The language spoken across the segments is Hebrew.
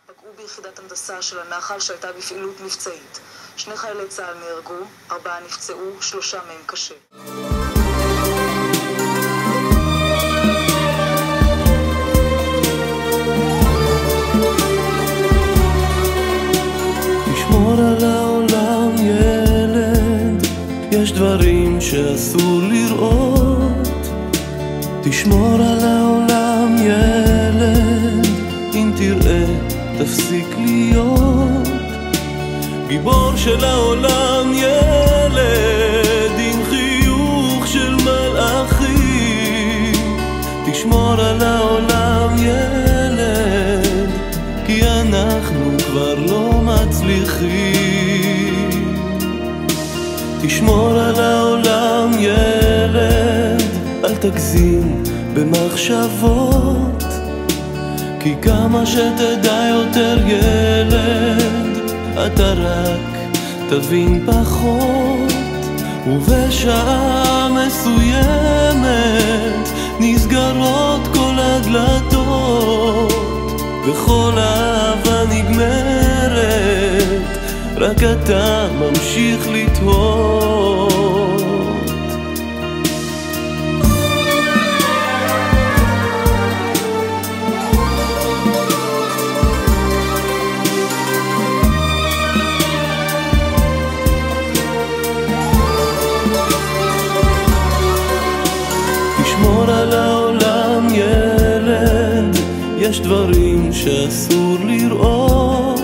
פגעו ביחידת הנדסה של הנחל שהייתה בפעילות מבצעית. 2 חיילי צה"ל נהרגו, 4 נפצעו, 3 מהם קשה. תשמור על העולם ילד, יש דברים שאסור לראות. תשמור על העולם ילד, אם תראה תפסיק להיות גיבור של העולם ילד, עם חיוך של מלאכים. תשמור על העולם ילד, כי אנחנו כבר לא מצליחים. תשמור על העולם ילד, אל תגזים במחשבות, כי כמה שתדע יותר ילד, אתה רק תבין פחות. ובשעה מסוימת נסגרות כל הדלתות, וכל אהבה נגמרת, רק אתה ממשיך לתהות. תשמור על העולם ילד, יש דברים שאסור לראות.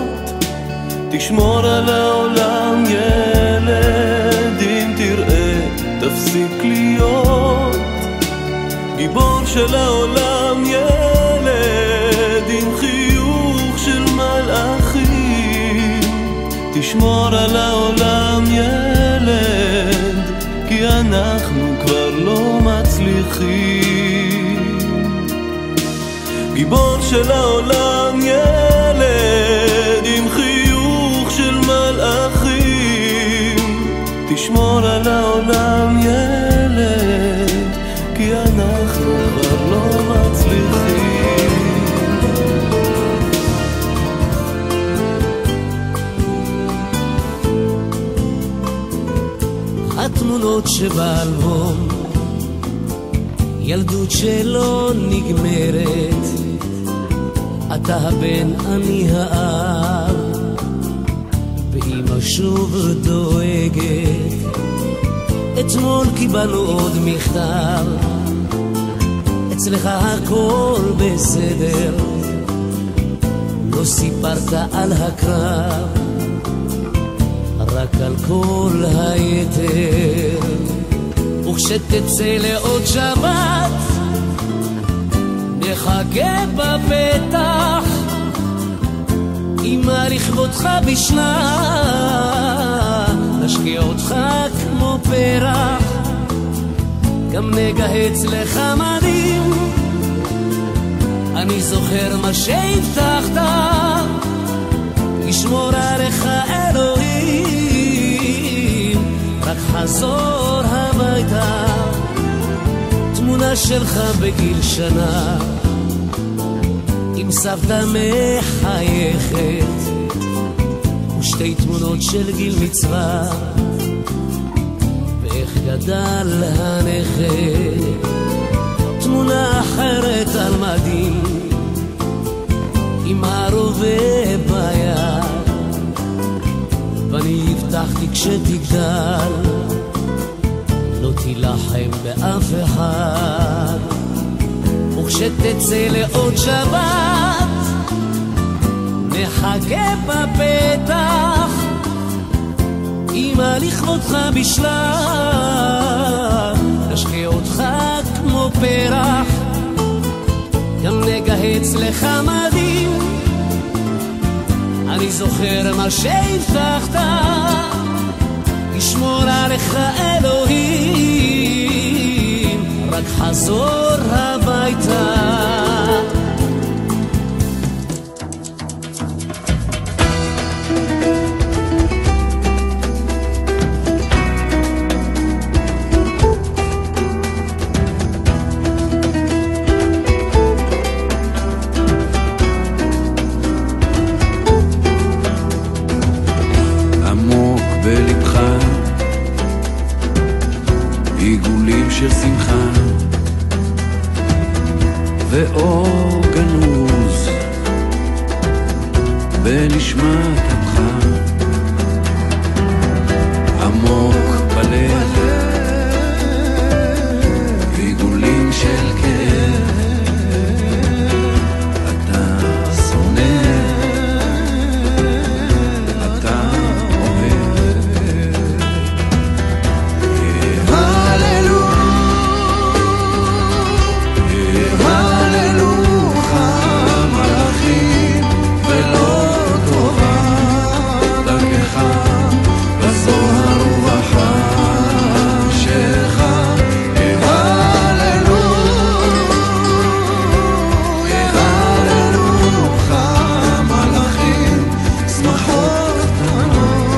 תשמור על העולם ילד, אם תראה תפסיק להיות גיבור של העולם ילד, עם חיוך של מלאכים. תשמור על העולם ילד, כי אנחנו כבר לא מצליחים. גיבור של העולם ילד, עם חיוך של מלאכים. תשמור על העולם ילד, כי אנחנו כבר לא מצליחים. התמונות שבאלבום, ילדות שלא נגמרת, אתה הבן אני האב, ואמא שוב דואגת. אתמול קיבלנו עוד מכתב, אצלך הכל בסדר, לא סיפרת על הקרב, רק על כל היתר. וכשתצא לעוד שבת נחכה בפתח, אמא לכבודך בשנה, נשקיע אותך כמו פרח, גם נגהץ לך מדים. אני זוכר מה שהבטחת, לשמור עליך אלוהים, רק חזור הביתה. תמונה שלך בגיל שנה, עם סבתא מחייכת, ושתי תמונות של גיל מצווה, ואיך גדל הנכד. תמונה אחרת על מדים, עם הרובה ביד, ואני הבטחתי כשתגדל לא תילחם באף אחד. וכשתצא לעוד שבת נחכה בפתח, אמא לכבודך בשלה, נשקיע אותך כמו פרח, גם נגהץ לך מדים. אני זוכר מה שהבטחת, לשמור עליך אלוהים, רק חזור הביתה. בנשמתך עמוק בלב עיגולים של כאב אתה שונא אתה אוהב הללוך המלאכים ולא טובה דרכך בזוהר ובחשך הללוך המלאכים שמחות קטנות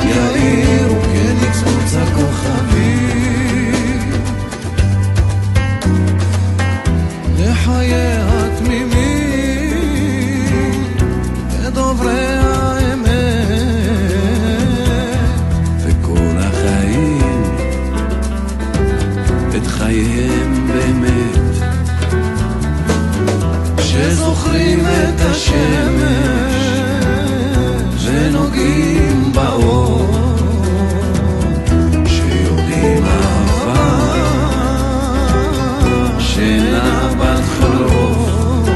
יאירו כניצוץ הכוכבים לחיי התמימים ודוברי האמת וכל החיים את חייהם באמת שזוכרים את השמש ונוגעים באור שיודעים אהבה שינה בת חלוף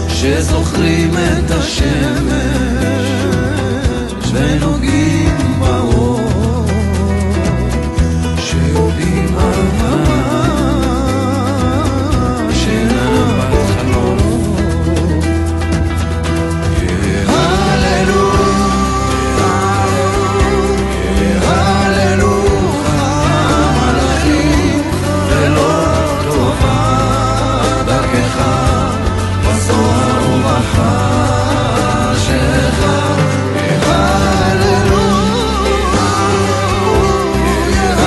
שזוכרים את השמש ונוגעים באור שיודעים אהבה שינה בת חלוף הללוך המלאכים ולא טובה דרכך בזוהר ובחשך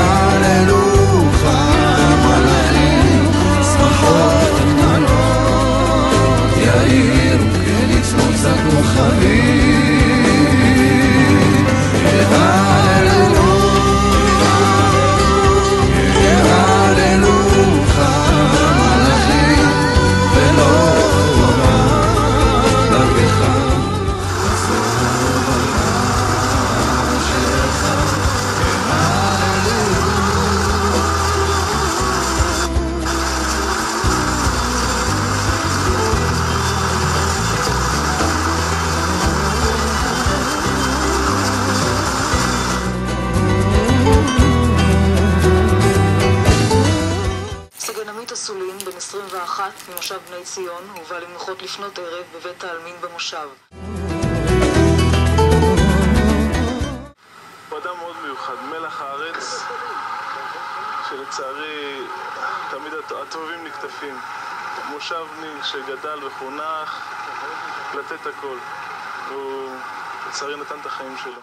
הללוך המלאכים שמחות קטנות יאירו כניצוץ הכוכבים הללוך המלאכים ולא טובה דרכך סגן עמית אסולין, בן 21, ממושב בני ציון, הובא למנוחות לפנות ערב בבית העלמין במושב. הוא אדם מאוד מיוחד, מלח הארץ, שלצערי תמיד הטובים נקטפים. מושבניק שגדל וחונך לתת הכל. הוא לצערי נתן את החיים שלו.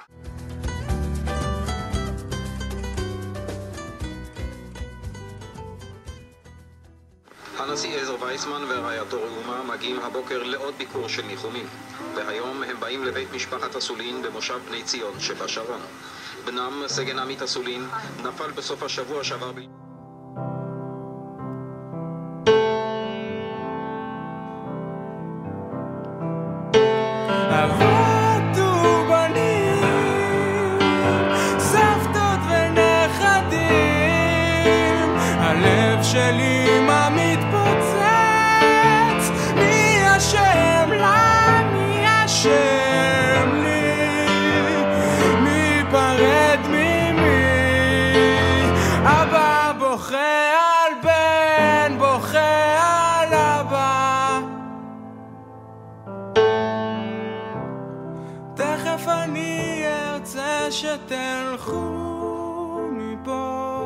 הנשיא עזר וייסמן ורעייתו ראומה מגיעים הבוקר לעוד ביקור של ניחומים, והיום הם באים לבית משפחת אסולין במושב בני ציון שבשרון. בנם, סגן עמית אסולין, נפל בסוף השבוע שעבר אבות ובנים, סבתות ונכדים, הלב שלי מה מתפוצץ, מי אשם לה, מי אשם לי, מי פרד ממי, אבא בוכה על בן, בוכה על אבא, תכף אני ארצה שתלכו מפה.